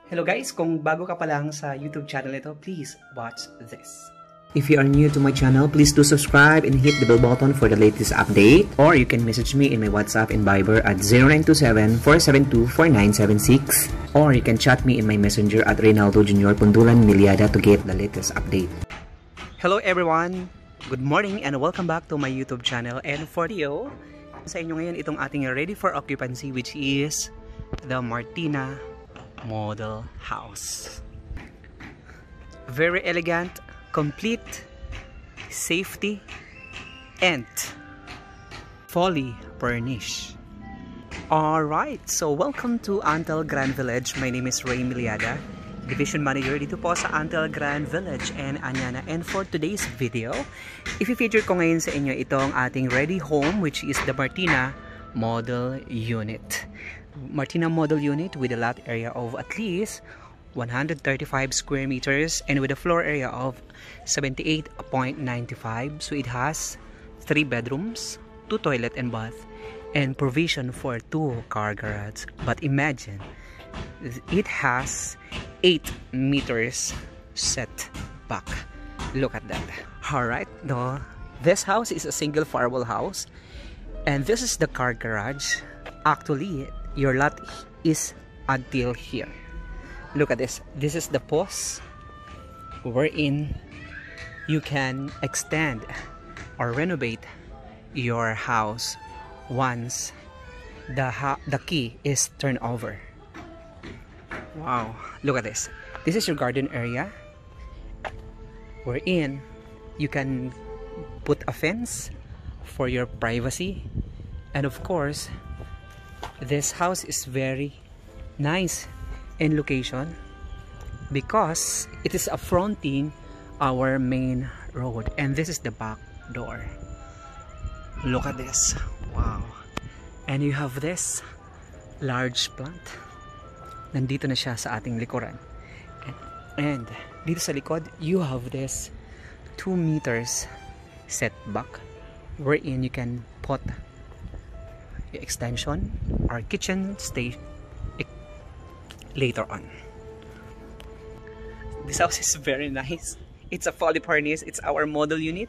Hello guys, kung bago ka pa lang sa YouTube channel ito, please watch this. If you are new to my channel, please do subscribe and hit the bell button for the latest update. Or you can message me in my WhatsApp and Viber at 0927-472-4976. Or you can chat me in my messenger at Reynaldo Jr. Pundulan Miliada to get the latest update. Hello everyone! Good morning and welcome back to my YouTube channel. And for video, sa inyo ngayon itong ating ready for occupancy, which is the Martina Model House. Very elegant, complete, safety, and fully furnished. Alright, so welcome to Antel Grand Village. My name is Ray Miliada, Division Manager dito po sa Antel Grand Village and Anyana. And for today's video, i-feature ko ngayon sa inyo itong ating ready home, which is the Martina Model Unit. Martina Model Unit with a lot area of at least 135 square meters and with a floor area of 78.95. So it has 3 bedrooms, 2 toilet and bath, and provision for 2 car garage. But imagine, it has 8 meters set back. Look at that. Alright, no, this house is a single firewall house, and this is the car garage. Actually, your lot is until here. Look at this. This is the post wherein you can extend or renovate your house once the key is turned over. Wow, look at this. This is your garden area wherein you can put a fence for your privacy. And of course, this house is very nice in location because it is affronting our main road, and this is the back door. Look at this. Wow. And you have this large plant. Nandito na siya sa ating likuran. And dito sa likod, you have this 2 meters setback wherein you can put the extension or kitchen station later on. This house is very nice. It's a fully furnished. It's our model unit.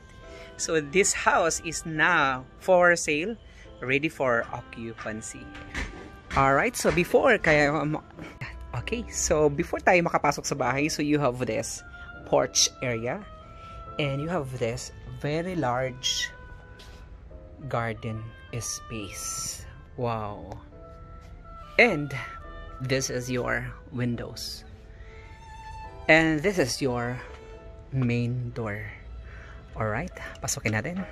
So this house is now for sale, ready for occupancy. Alright, so before tayo makapasok sa bahay, so you have this porch area and you have this very large garden space. Wow. And this is your windows. And this is your main door. Alright, pasukin natin.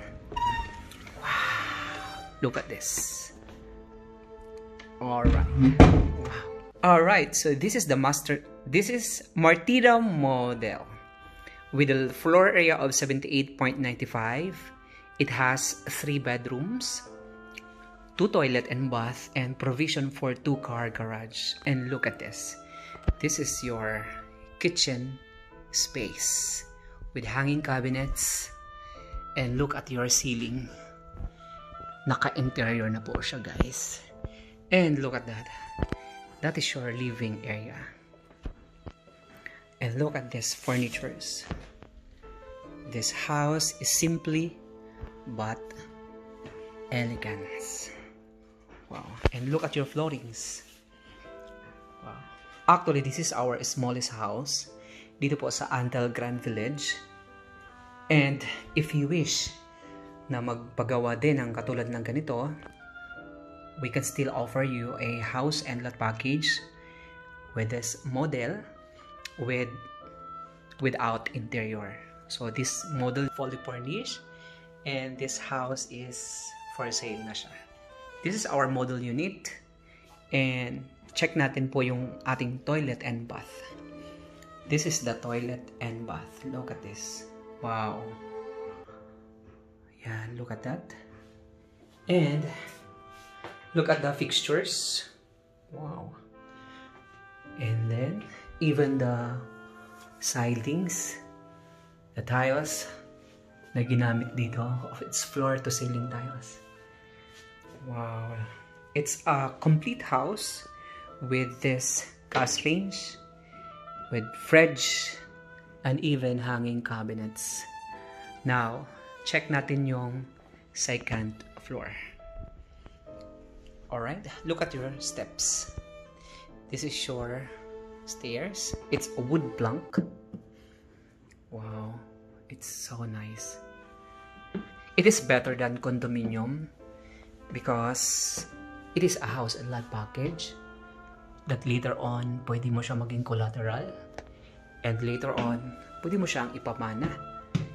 Wow. Look at this. Alright. Wow. Alright, so this is Martina Model with a floor area of 78.95. It has 3 bedrooms, 2 toilet and bath, and provision for 2 car garage. And look at this. This is your kitchen space with hanging cabinets. And look at your ceiling. Naka-interior na po siya, guys. And look at that. That is your living area. And look at this furnitures. This house is simply but elegance. Wow. And look at your floorings. Wow. Actually, this is our smallest house dito po sa Antel Grand Village. And if you wish na magpagawa din ng katulad ng ganito, we can still offer you a house and lot package with this model without interior. So this model fully furnished, and this house is for sale na siya. This is our model unit, and check natin po yung ating toilet and bath. This is the toilet and bath. Look at this. Wow. Yeah, look at that. And look at the fixtures. Wow. And then even the sidings, the tiles na ginamit dito, of its floor to ceiling tiles. Wow. It's a complete house with this gas range with fridge and even hanging cabinets. Now, check natin yung second floor. Alright, look at your steps. This is your stairs. It's a wood plank. Wow, it's so nice. It is better than condominium because it is a house and lot package that later on pwede mo siya maging collateral, and later on pwede mo siyang ipamana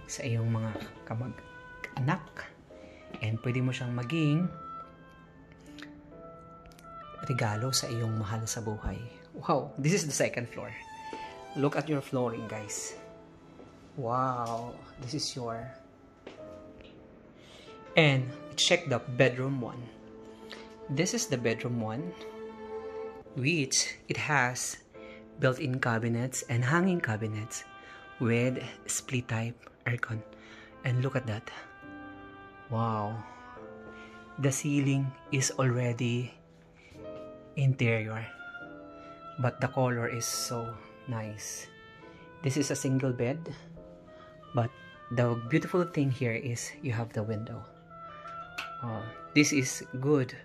sa iyong mga kamag-anak, and pwede mo siyang maging regalo sa iyong mahal sa buhay. Wow, this is the second floor. Look at your flooring, guys. Wow, this is your... And check the bedroom one. This is the bedroom one, which it has built-in cabinets and hanging cabinets with split type aircon. And look at that. Wow, the ceiling is already interior, but the color is so nice. This is a single bed, but the beautiful thing here is you have the window. This is good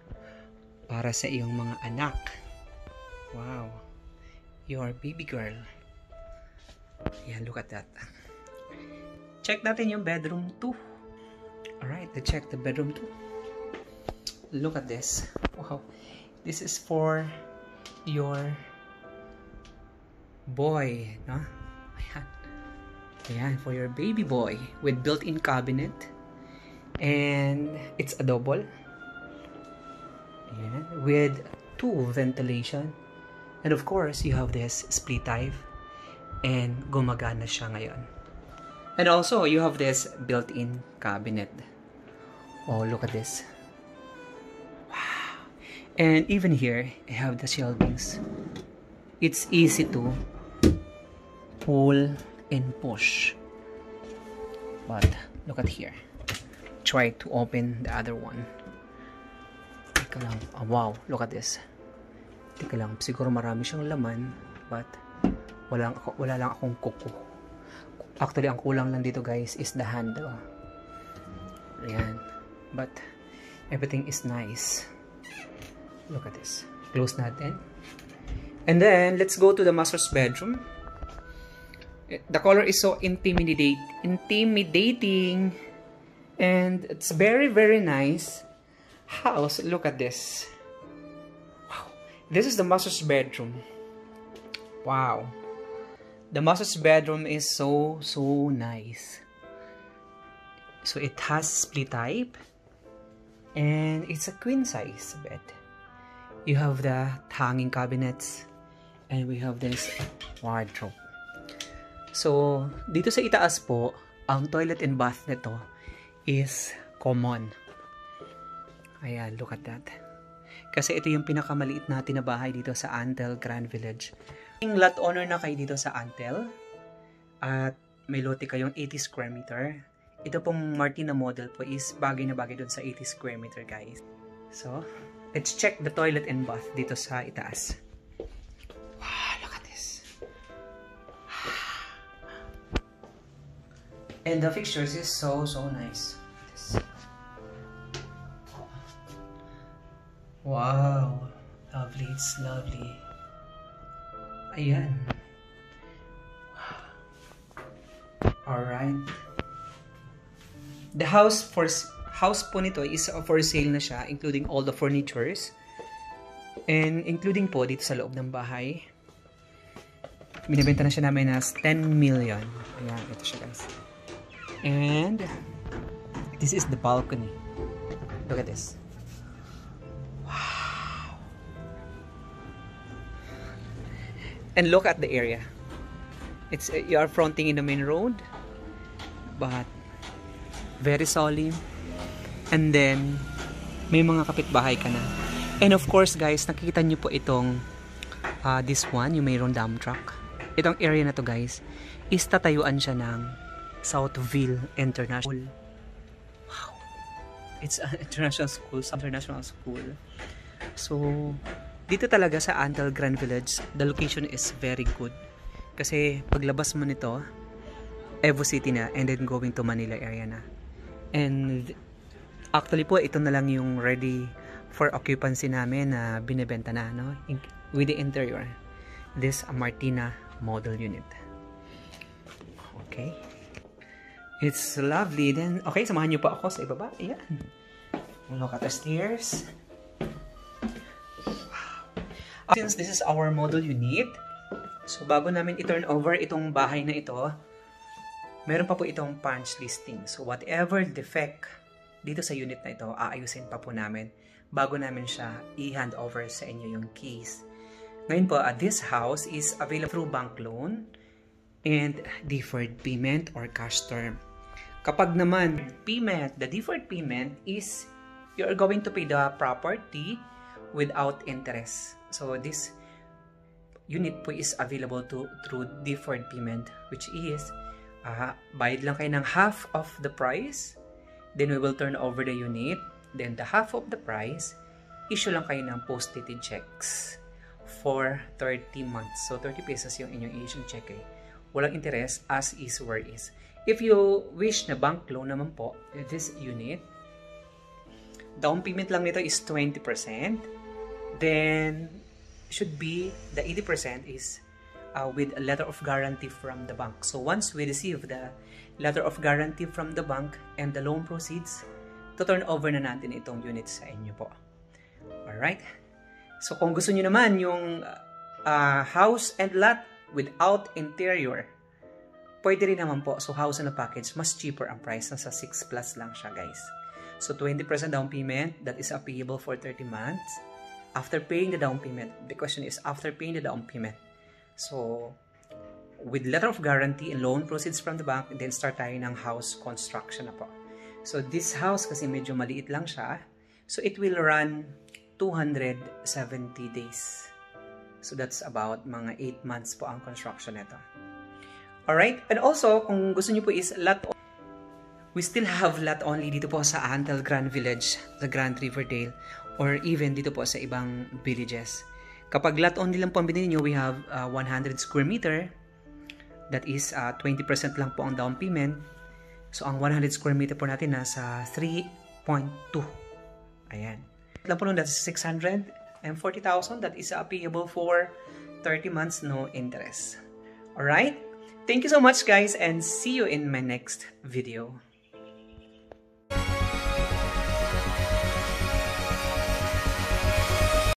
para sa iyong mga anak. Wow, your baby girl. Yeah, look at that. Check natin yung bedroom 2. Alright, let's check the bedroom 2. Look at this. Wow, this is for your boy, no? Ayan. Ayan, for your baby boy with built-in cabinet, and it's a double. Ayan, with 2 ventilation, and of course you have this split type, and gumagana siya ngayon. And also you have this built-in cabinet. Oh, look at this. Wow. And even here you have the shelvings. It's easy to pull and push, but look at here. Try to open the other one. Teka lang. Oh, wow, look at this. Teka lang, siguro marami siyang laman, but wala lang akong kuko. Actually, ang kulang lang dito, guys, is the handle. Ayan. But everything is nice. Look at this. Close natin. And then let's go to the master's bedroom. The color is so intimidating, and it's very, very nice house. Look at this. Wow, this is the master's bedroom. Wow, the master's bedroom is so nice. So it has split type, and it's a queen size bed. You have the hanging cabinets, and we have this wardrobe. So, dito sa itaas po, ang toilet and bath nito is common. Ayan, look at that. Kasi ito yung pinakamaliit natin na bahay dito sa Antel Grand Village. Yung lot owner na kayo dito sa Antel, at may lote kayong 80 square meter. Ito pong Martina model po is bagay na bagay dun sa 80 square meter, guys. So, let's check the toilet and bath dito sa itaas. And the fixtures is so nice. Wow, lovely, it's lovely. Ayan. Alright. The house po nito is for sale na siya, including all the furnitures, and including po dito sa loob ng bahay. Binibenta na siya namin as 10 million. Ayan, ito siya, guys. And this is the balcony. Look at this. Wow. And look at the area. It's you are fronting in the main road, but very solemn. And then may mga kapitbahay ka na. And of course, guys, nakikita niyo po itong this one, yung mayroong dump truck. Itong area na to, guys, is tatayuan siya ng Southville International. Wow. It's an international school. So, dito talaga sa Antel Grand Village, the location is very good. Kasi paglabas mo nito, Evo City na and then going to Manila area na. And actually po, ito na lang yung ready for occupancy namin na binibenta na, no? With the interior. This Martina model unit. Okay. It's lovely. Then, okay, samahan nyo pa ako sa ibaba. Ayan. Look at the stairs. Wow. Since this is our model unit, so bago namin i-turn over itong bahay na ito, meron pa po itong punch listing. So whatever defect dito sa unit na ito, aayusin pa po namin bago namin siya i-hand over sa inyo yung keys. Ngayon po, this house is available through bank loan and deferred payment or cash term. Kapag naman payment, the deferred payment is you're going to pay the property without interest. So this unit po is available through deferred payment, which is bayad lang kayo ng half of the price, then we will turn over the unit, then the half of the price, issue lang kayo ng post-dated checks for 30 months. So 30 pesos yung inyong issue check eh. Walang interest, as is where is. If you wish na bank loan naman po, this unit, down payment lang nito is 20%, then should be the 80% is with a letter of guarantee from the bank. So once we receive the letter of guarantee from the bank and the loan proceeds, to turn over na natin itong unit sa inyo po. Alright? So kung gusto niyo naman yung house and lot without interior, pwede rin naman po. So house and a package, mas cheaper ang price. Nasa 6 plus lang siya, guys. So 20% down payment, that is payable for 30 months. After paying the down payment, the question is after paying the down payment. So, with letter of guarantee and loan proceeds from the bank, then start tayo ng house construction na po. So, this house kasi medyo maliit lang siya. So, it will run 270 days. So, that's about mga 8 months po ang construction nito. Alright? And also, kung gusto niyo po is lot, we still have lot only dito po sa Antel Grand Village, the Grand Riverdale, or even dito po sa ibang villages. Kapag lot only lang po ang binili nyo, we have 100 square meter. That is 20% lang po ang down payment. So, ang 100 square meter po natin nasa 3.2. Ayan. Lang po nun, that's 640,000. That is payable for 30 months, no interest. Alright? Thank you so much, guys, and see you in my next video.